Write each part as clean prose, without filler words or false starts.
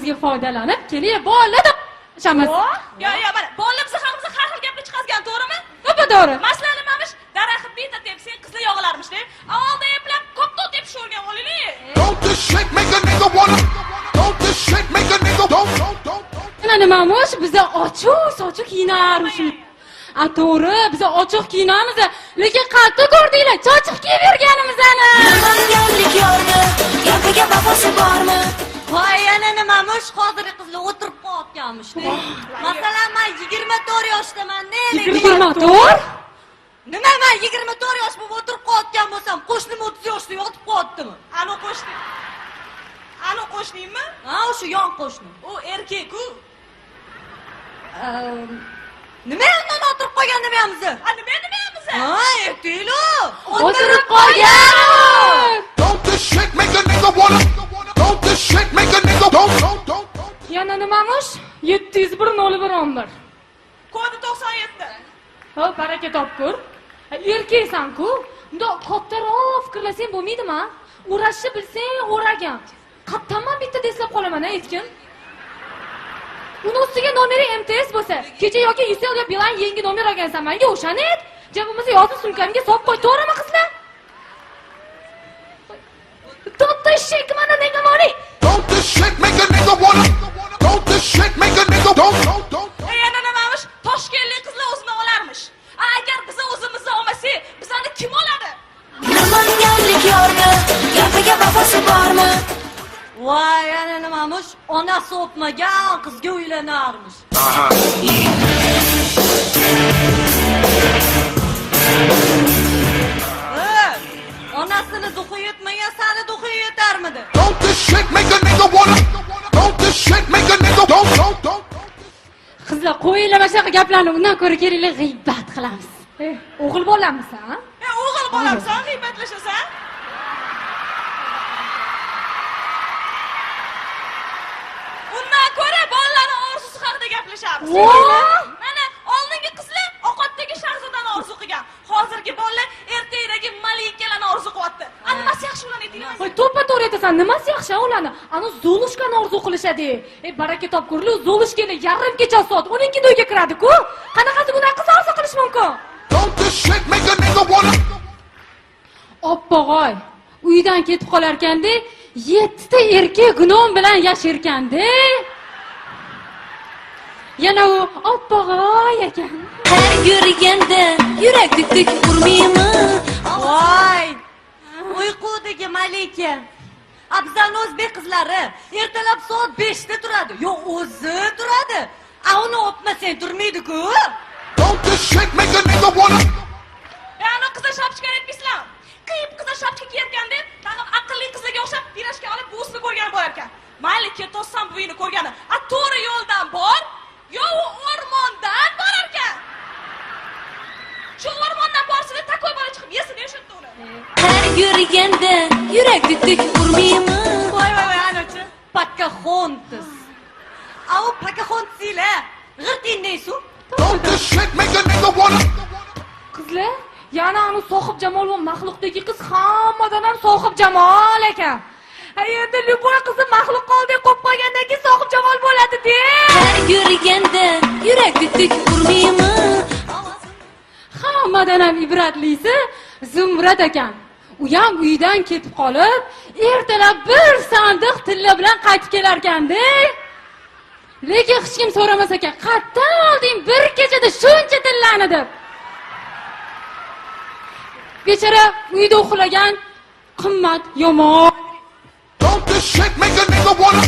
vaqtimizga foydalanib, keling, bolada ishamiz. Yo, mana bolamizni hamimizni har xil gapni chiqazgan, to'g'rimi? To'g'ri. Masalan, nimamiş? Daraxt bitta tepsang, qizlar yog'ilarmish-da. Avvalda eplab, ko'pda tepib sho'rgan olaylik. Don't this shit make a nigga wanna? Don't this shit make a nigga don't. Nimamosh, biza ochiq kiyinarmishmiz. To'g'ri, biza ochiq kiyinamiz, lekin qayerda ko'rdinglar? Chochiq kiyib yurganimizni. Yomonlik yormi? Gapiga bahosi bormi? Voy, yana nimamosh, hozirgi qizlar o'tirib qolganmish. Masalan, men 24 yoshdaman-da. 24? Nima, men 24 yosh bo'lib o'tirib qolgan bo'lsam, qo'shnim 30 yoshda yotib qolibdimi? Anu qo'shningmi? Ha, o'sha yon qo'shnim. U erkak-ku. Nima undan o'tirib qolgan demaymiz? Nima demaymiz? Ha, aytaylu. O'tirib qolgan. Don't this shit make a nigga wanna? Don't this shit make a nigga don't. Yana nimamosh? 701-01-11. Kodi 97. Xo'p, baraka topkur. Erkaksan-ku. Unda kattaroq fikrlasang bo'lmaydimi? O'rashni bilsang, o'ragan. Qattamman bitta deslab qolaman-a, etkin. Uni ustiga nomeri MTS bo'lsa, kecha yoki Isel bilan yangi nomer olgansan, menga o'shani ayt. Jabimizni yozib sumkamga solib qo'y, to'g'rimi qizlar? To'tta shek mana nega mori? Don't this shit make a nigga wanna? Don't this shit make a nigga don't. Yana nimamiş? Toshkentlik qizlar o'zini olarmish. Agar biz o'zimizni olmasak, bizani kim oladi? Yomonlik yormi? Gapiga bahosi bormi? Voy, yana nimamosh? Onasi o'pmagan qizga uylanarmish. Onasini duxi yetmagan, seni duxi yetarmidi? Don't this shit make a nigga wanna? Don't this shit make a nigga don't. Qizlar, qo'yinglar mana shunaqa gaplarni, undan ko'ra kerakli g'iybat qilamiz. O'g'il bolamsan? O'g'il bolamsan, g'iybatlashasan? Undan ko'ra bolalarning orzusi haqida gaplashamiz. Mana oldingi qizlar ovqatdagi shahzodani orzu qilgan. Hozirgi bolalar ertakdagi malikalarni orzu qilyapti. Nimasi yaxshi ularni aytinglar. Voy, to'ppa-to'g'ri aytasan. Nimasi yaxshi ularni? Ana Zolushkani orzu qilishadi. Baraka topkurlar, Zolushkani yarim kecha soat 12da uyga kiradi-ku. Qanaqasi bunaqa qiz orzu qilish mumkin? Don't this shit make a nigga wanna? Oppog'oy, uydan ketib qolarkanda 7 ta erkak gunom bilan yasharkanda. Yana u oppog'oy ekan. Har yurganda yurak dik urmaymi? Voy! Uyqudagi malika. Abzan o'zbek qizlari ertalab soat 5 da turadi. Yo, o'zi turadi. Uni o'pmasang turmaydi-ku. Don't this shit make a nigga wanna? Yana qizlar shapchika aytmaysizlar. Qiyib qizlar shapchika kiyarganda, tag'in aqlli qizlarga o'xshab pirashka olib buvsini ko'rgan bo'lar ekan. Mayli, ketosam buvini ko'rgani. To'g'ri yo'ldan bor, yo o'rmondan borar ekan. Shu o'rmondan borsida takoy bola chiqib yesin o'shatdi uni. Har yurganda yurak dik urmaymi? Voy, anachi. Pocahontas. Au Pocahontaslar. G'irtindaysu. Don't this shit make a nigga wanna? Qizlar, yana uni sohib jamol va maxluqdagi qiz hammadan ham sohib jamol ekan. Endi любой qizni maxluq qoldek qo'yib qo'ygandan keyin sohib jamol bo'ladi-da. Har yurganda yurak dik urmaymi? Hammadan ham ibratlisi Zumrad ekan. U ham uydan ketib qolib, ertalab bir sandiq tilla bilan qaytib kelar ekanda. Lekin hech kim so'ramas ekan, "Qayerdan olding bir kechada shuncha tillani?" deb. Bechora uyda uxlagan qimmat yomon. Don't this shit make a nigga wanna?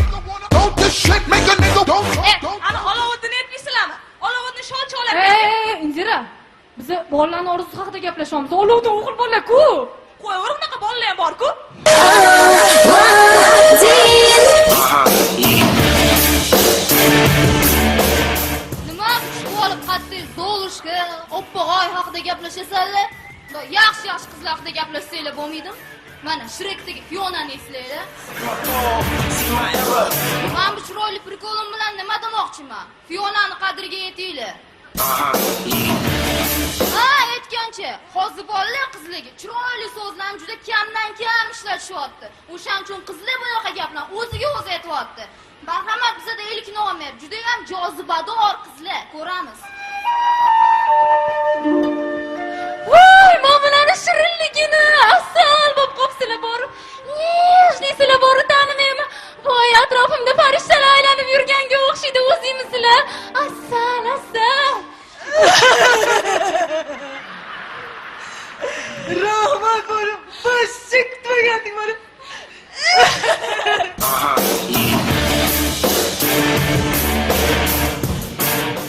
Don't this shit make a nigga don't. Ana Olovuddin aytmaysizlarmi? Olovuddin sholchi oladi. Indira, biz bolalarning orzusi haqida gaplashamiz. Olovuddin o'g'il bola-ku. Qo'yaver, unaqa bolalar ham bor-ku. Nima kuchib olib qattiq Zolushka, Oppog'oy haqida gaplashasizlar? Yaxshi qizlar haqida gaplashsanglar bo'lmaydimi? Mana Shrekdagi Fionani eslaylar. Men bu chiroyli prikolim bilan nima demoqchiman? Fionani qadriga yetinglar. Ha, aytgancha o'ylashimcha, hozir bolalar qizlarga chiroyli so'zlarni juda kamdan kam ishlatishyapti. O'shaning uchun qizlar bunaqa gaplarni o'ziga o'zi aytyapti. Marhamat, bizda ilk nomer juda ham jozibador qizlar, ko'ramiz. Voy, mo'minani shirinligini, asal bo'lib qopsizlar borib, nejnisizlar borib tanimayman. Voy, atrofimda farishtalar aylanib yurganga o'xshaydi o'zingizlar. Asal, asal. Rahmat bo'lib, boshchi kutmagandik bo'lib.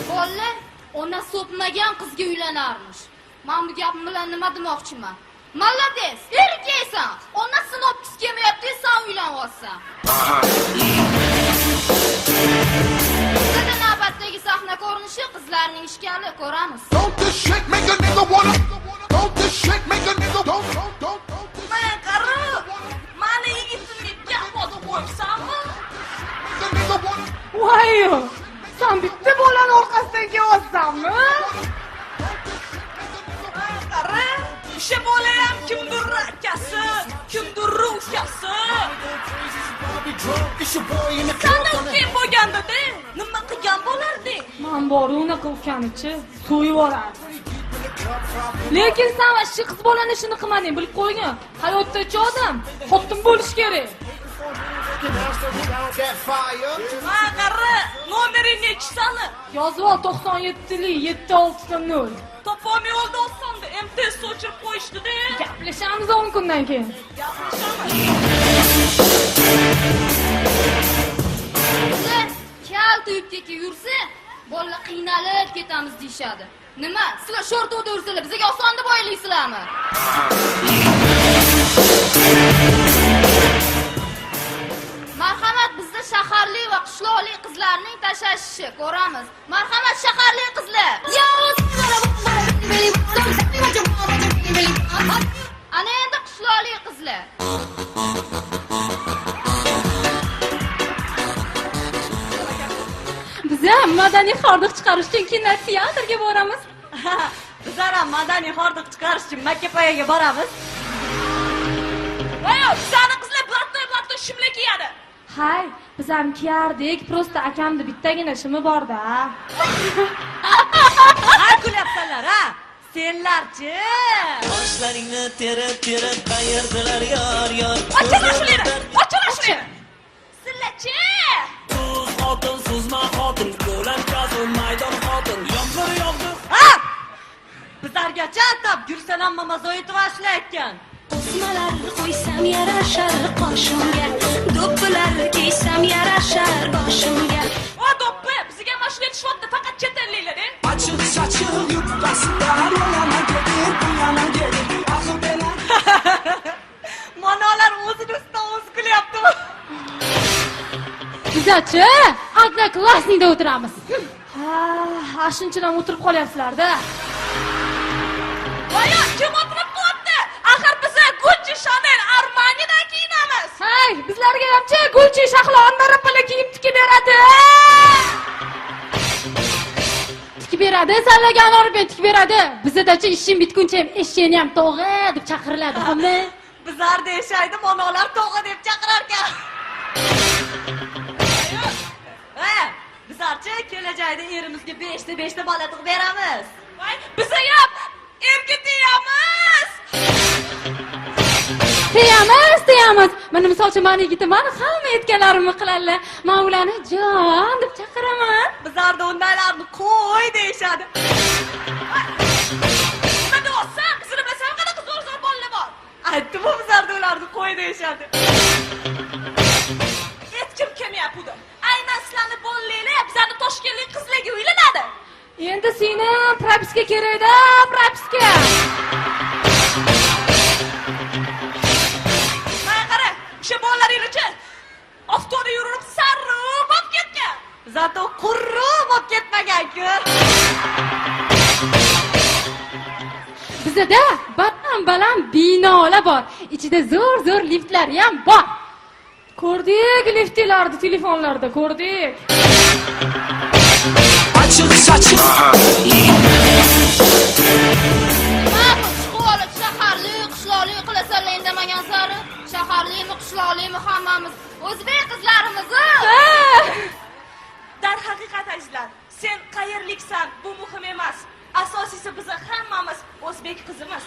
Bolalar, ona so'pmagan qizga uylanarmish. Men bu gapim bilan nima demoqchiman? Молодец, erkaksan. Ona sinopkisi kelmayapti, sen uylanayapsan. Bizda navbatdagi sahna ko'rinishi qizlarning ishkali, ko'ramiz. Don't this shit make a nigga wanna? Don't this shit make a nigga don't. Men qara, mani yigitimga gap qo'yibsanmi? Make a nigga wanna? Voy, sen bitta bolani orqasidan kelyapsanmi? Qara, o'sha bola ham kimdir akasi, kimdir ukasi. Sandan keyin bo'lganda-da, nima qilgan bo'larding? Men bor unaqa ukanichi, so'yib yuborardi. Lekin sen shu qiz bolani ishini qilmading, bilib qo'ygin. Hayotda-chi odam xotin bo'lish kerak. Ha, qara, nomering nechisani? Yozib ol 97lik 760. Topolmay yo'lda olsam-da, MTS o'chirib qo'yishdi-da. Gaplashamiz 10 kundan keyin. Qizlar kal tuyibdeki yursa, bolalar qiynalib ketamiz deyshadi. Nima? Sizlar sho'rtovda yursalar, bizga oson deb o'ylaysizlarmi? Marhamat, bizda shaharli va qishloqli qizlarning tashashishi, ko'ramiz. Marhamat, shaharli qizlar. Ana endi qishloqli qizlar. Biz ham madaniy hordiq chiqarish uchun kinoteatrga boramiz. Bizlar ham madaniy hordiq chiqarish uchun Makkapoyaga boramiz. Voy, bizani qizlar blattoy shimla kiyadi. Hay, biz ham kiyardik, prosta akamda bittagina shimi bor-da. Ha, kulyapsanlar, ha? Senlarchi? Boshlaringni terib qayerdilar yor. Ochinglar shularni, ochinglar shularni. Sizlarchi? So'z xotin, so'zma xotin, ko'lankazu maydon xotin. Yomg'ir yog'di. Ha! Bizlargacha atab Gulsanam Mamazoy tuvashlayotgan. O'smalar qo'ysam yarashar qoshimga, do'ppilar kiysam yarashar boshimga. O do'ppi, bizga mana shunday tushibdi, faqat chet elliklar-a. Açık saçık yupkasılar yana gelir, bu yana gelir. Ahı bela. Manalar o'zini ustidan o'zi kulyapti. Bizachi altna klassnikda o'tiramiz. Ha, shunchadan o'tirib qolyapsizlar-da. Voy, kim o'tirib qo'yapti? Axir biz Gucci, Chanel, Armani'dan kiyinamiz. Hay, bizlarga hamchi Gulchi Shahlo Anvarapala kiyib tikib beradi. Tikib beradi, sallagan olib tikib beradi. Bizda-chi ishim bitguncha eshakni ham tog'a deb chaqiriladi, hamma. Bizlarda yashaydi, manalar tog'a deb chaqirar ekan. Ha, bizlarchi kelajakda erimizga 5ta bola tug'ib beramiz. Voy, biz ham erga tegamiz. Tegamiz. Mana misolchi meni yigitimman, hamma aytganlarimni qiladilar. Men ularni jon deb chaqiraman. Bizlarda undaylarni qo'y deyshadi. Nima deyapsan? Qizini bilasan, qanaqa zo'r bolalar bor. Aytdim-ku, bizlarda ularni qo'y deyshadi. Hech kim kelmayapti. Aynan sizlarni bolalar bizlarni Toshkentlik qizlarga uylanadi. Endi seni propiska kerak-da, propiska. Mana qara, o'sha bolalaringchi avtoda yurib sarroq bo'lib ketgan. Zato qurruq bo'lib ketmagan-ku. Bizda baland binolar bor. Ichida zo'r liftlar ham bor. Ko'rdik liftlarni telefonlarda, ko'rdik. Açık saçık. Nima bu? sen qayerliksan bu muhim emas. Asosiysi biz hammamiz o'zbek qizimiz.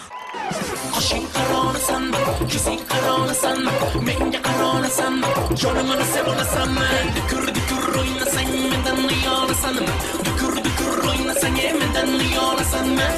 Qoshing qaronasanmi, ko'zing qaronasanmi, menga qaronasanmi, jonimni sevib olasanmi, dukur o'ynasang mendan uyalasanmi, dukur o'ynasang mendan uyalasanmi.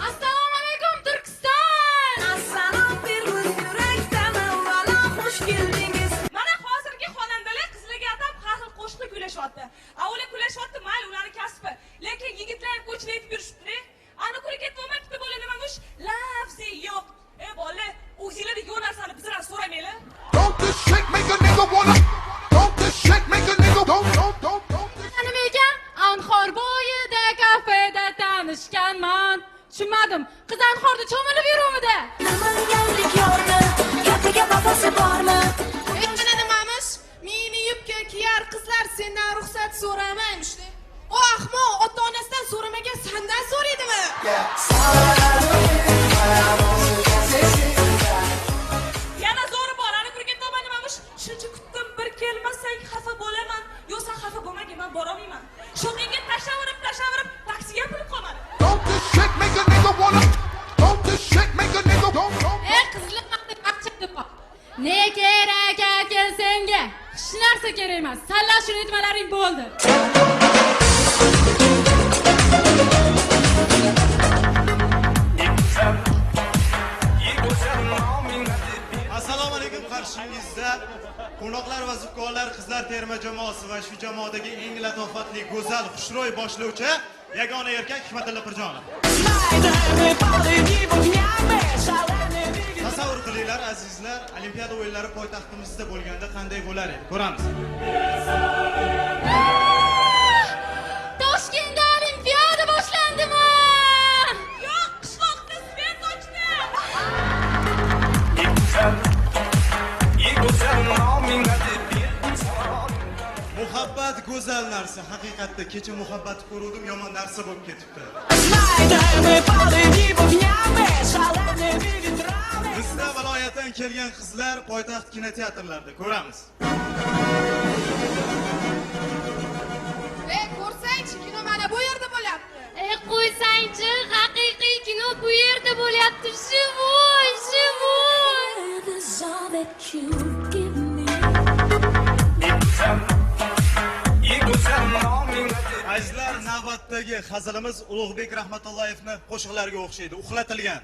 Assalomu alaykum Turkiston. Assalom bergul yurakdan avvalo xush keldingiz. Mana hozirgi xonandalar qizlarga atab har xil qo'shiqlar kuylashyapti. Avvalo kuylashyapti, mayli ularning kasbi. Lekin yigitlar ko'chada aytib yurishibdi. Ana ko'rib ketmayapti bo'la nimamush? Lafzi yo'q. Bola, o'zinglar yo'q narsani bizlar so'ramaylar. Don't this shit make a nigga wanna? Don't this shit make a nigga don't. Nima ekan? Anhor bo'yida kafeda tanishganman. Tushunmadim. Qiz anhorda cho'milib yuruvdi. Namanganlik yorni, gapiga vafosi bormi? Mana nimamish? Meni yubka kiyar qizlar sendan ruxsat so'ramaymish-da. O ahmoq ota-onasidan so'ramagan sendan so'raydimi? Yana zo'ri bor, ana ko'rib ketmayman nimamush? Shuncha kutdim, bir kelmasang xafa bo'laman. Yo'q, sen xafa bo'lmagin, men bora olmayman. Sho'ngga tashaverib, taksiga bo'lib qolmadi. Don't this shit make a nigga wanna? Don't this shit make a nigga don't. Qizlar maqtab bor. Ne kerak aka senga? Hech narsa kerak emas. Salla shuni aytmalaring bo'ldi. Assalomu alaykum, qarshingizda qo'noqlar va zukkonlar qizlar terma jamoasi va shu jamoadagi eng latofatli, go'zal, xushro'y boshlovchi yagona erkak Hikmatilla Pirjonov. Tasavvur qilinglar azizlar, Olimpiada o'yinlari poytaxtimizda bo'lganda qanday bo'lar edi? Ko'ramiz. Toshkentda olimpiada boshlandimi? Yo'q, qishloqda svet ochdi. Muhabbat go'zal narsa. Haqiqatda kecha muhabbatni ko'rdim, yomon narsa bo'lib ketibdi. Bizda viloyatdan kelgan qizlar poytaxt kinoteatrlarida ko'ramiz. Ko'rsangchi, kino mana bu yerda bo'lyapti. Qo'ysangchi, haqiqiy kino bu yerda bo'lyapti. Shivoy. There's all that you give me. Azizlar, navbatdagi hazilimiz Ulug'bek Rahmatullayevni qo'shiqlariga o'xshaydi, uxlatilgan.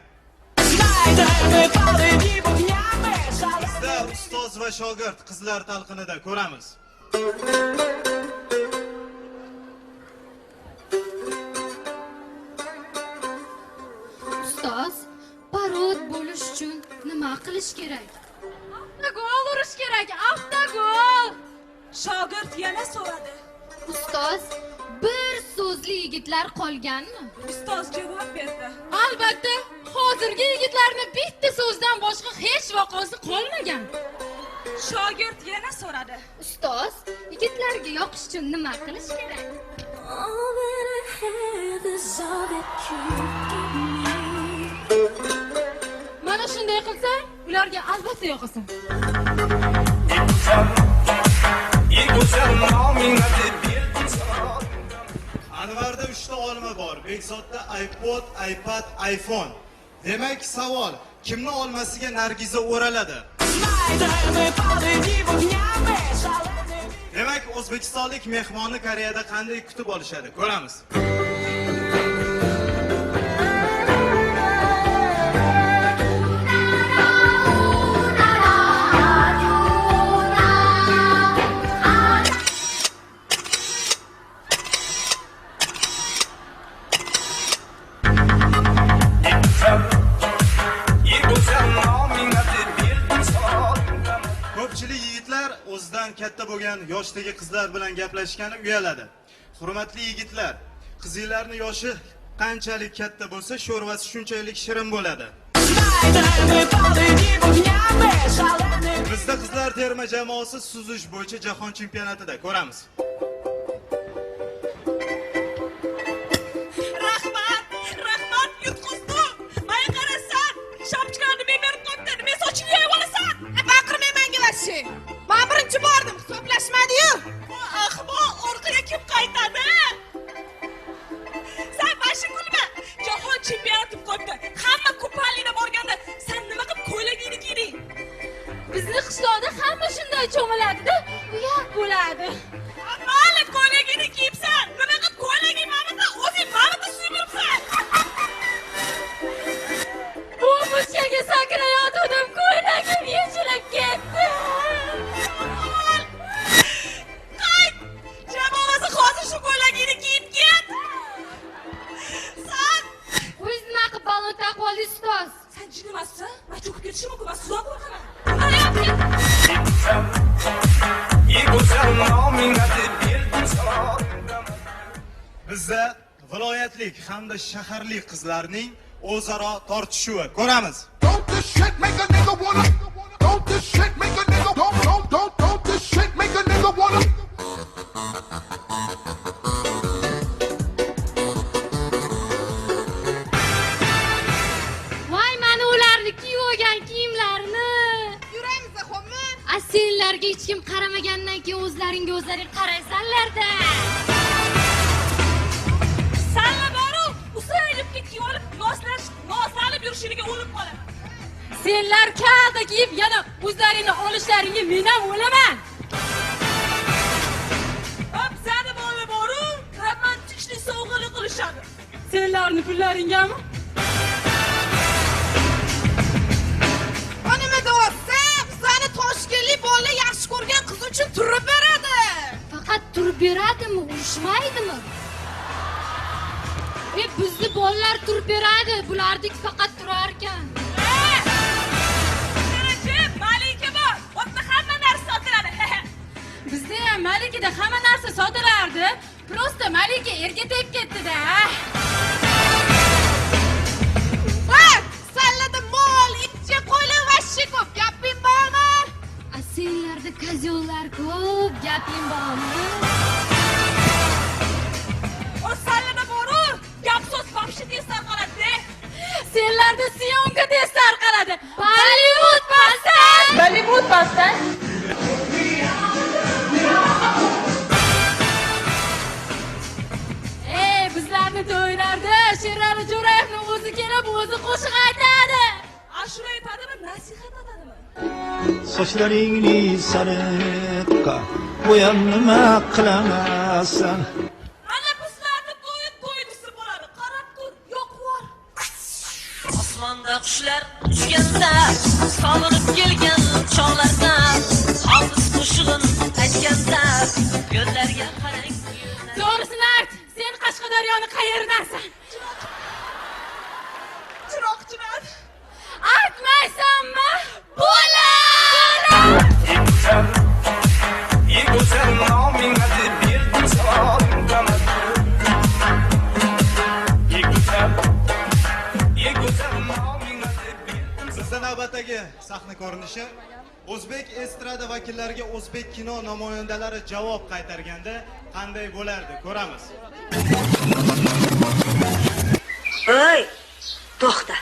Bizda ustoz va shogird qizlar talqinida ko'ramiz. Ustoz, parod bo'lish uchun nima qilish kerak? Gol urish kerak. Avtogol. Shogird yana so'radi. Ustoz, bir so'zli yigitlar qolganmi? Ustoz javob berdi. Albatta, hozirgi yigitlarni bitta so'zdan boshqa hech vaqosi qolmagan. Shogird yana so'radi. Ustoz, yigitlarga yoqish uchun nima qilish kerak? All that I have is all that you give me. Mana shunday qilsang, ularga albatta yoqasan. Anvarda 3 ta olma bor. Bekzodda iPod, iPad, iPhone. Demak, savol, kimni olmasiga Nargiza o'raladi? Demak, o'zbekistonlik mehmonni Koreyada qanday kutib olishadi? Ko'ramiz. Ko'pchilik yigitlar o'zidan katta bo'lgan yoshdagi qizlar bilan gaplashishni uyaladi. Hurmatli yigitlar, qizinglarning yoshi qanchalik katta bo'lsa, sho'rvasi shunchalik shirin bo'ladi. Bizda qizlar terma jamoasi suzish bo'yicha jahon chempionatida ko'ramiz. shunday cho'miladi-da, uyat bo'ladi. Mayli, ko'ylagingni kiyibsan. Nima qilib ko'ylaging mamada, o'zing mamada suyib yuribsan. Bu mushkaga sakrayotgandim, ko'ylagim yechilib ketdi. Qayt! Jamoasi hozir shu ko'ylagingni kiyib ket. San O'z nima qilib balon taqib oldingiz, ustoz? Sen jin emassan? Men cho'kib ketishim mumkin. Men sizdan qo'rqaman. Bizda viloyatlik hamda shaharlik qizlarning o'zaro tortishuvi ko'ramiz. Don't this shit make a nigga wanna? Don't this shit make a nigga? Don't this shit make a nigga wanna? Voy, mana ularni kiyib olgan kiyimlarini. Yurangizda xo'pmi? Senlarga hech kim qaramagandan keyin o'zlaring qaraysanlar-da. Sanla boru, usaylib ketib olib, nosalib yurishiniga o'lib qolaman. Senlar kalta kiyib yana o'zlaringni olishlaringga men ham o'laman. Abzada bola boru, romantiklik sovg'ali qilishadi. Senlarni pullaringami? Nima deyapsan? Bizani Toshkentlik bolalar yaxshi ko'rgan qiz uchun turib beradi. Faqat turib beradimi, urushmaydimi? Bizni bolalar turib beradi, bulardek faqat turar ekan. Malika bor, o'tda hamma narsa sotiladi. Bizda ham Malikada hamma narsa sotilardi. Prosta Malika erga tegib ketdi-da. Bak, sallada mol, itcha, qo'ylar va ko'p gaping bormi? Senlarda kozollar ko'p, gaping bormi? O sallada boru, gap so'z vobshe desar qoladi. Senlarda siyonka desar qoladi. Bollivud bastan. Bollivud bastan. Bizlarni to'ylarda Sherali Jo'rayevning o'zi kelib, o'zi qo'shiq aytadi. Ashura aytadimi, nasihat aytadimi? Sochlaringni sariqqa bo'yab nima qilasan? Ana bizlarni to'y desa bo'ladi. Qarab tur, yo'q bor. Osmonda qushlar uchganda, sog'inib kelgan chog'larda, hofis qo'shig'in aytganda, yo'llarga qarang. To'g'risini ayt, sen Qashqadaryoni qayerdansan? Chiroqchiman. Aytmaysanmi? Bo'la! Sizda navbatdagi sahna ko'rinishi o'zbek estrada vakillariga o'zbek kino namoyandalari javob qaytarganda qanday bo'lardi ko'ramiz. Ey, to'xta.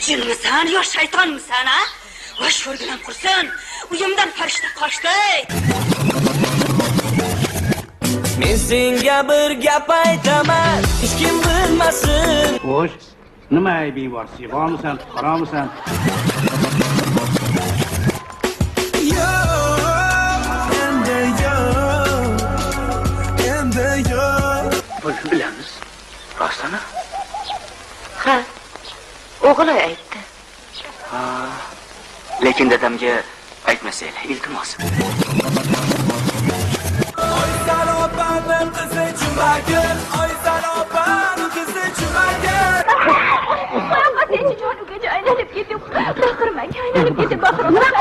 Jinmisan yo shaytonmisan, ha? Vosh ko'rgilam qursin. Uyimdan farishta qochdi. Men senga bir gap aytaman, hech kim bilmasin. Xo'sh, nima aybing bor? Sig'omisan, fuqaromisan? Pul bilamiz. Rostmi? Ha. O'g'li aytdi. Ha. Lekin dadamga aytmasanglar, iltimos. Oy salobani qizi chumagin, oy salobani qizi chumagin. Sen jon ukaga aylanib ketib, baqirmang, aylanib ketib baqirmang.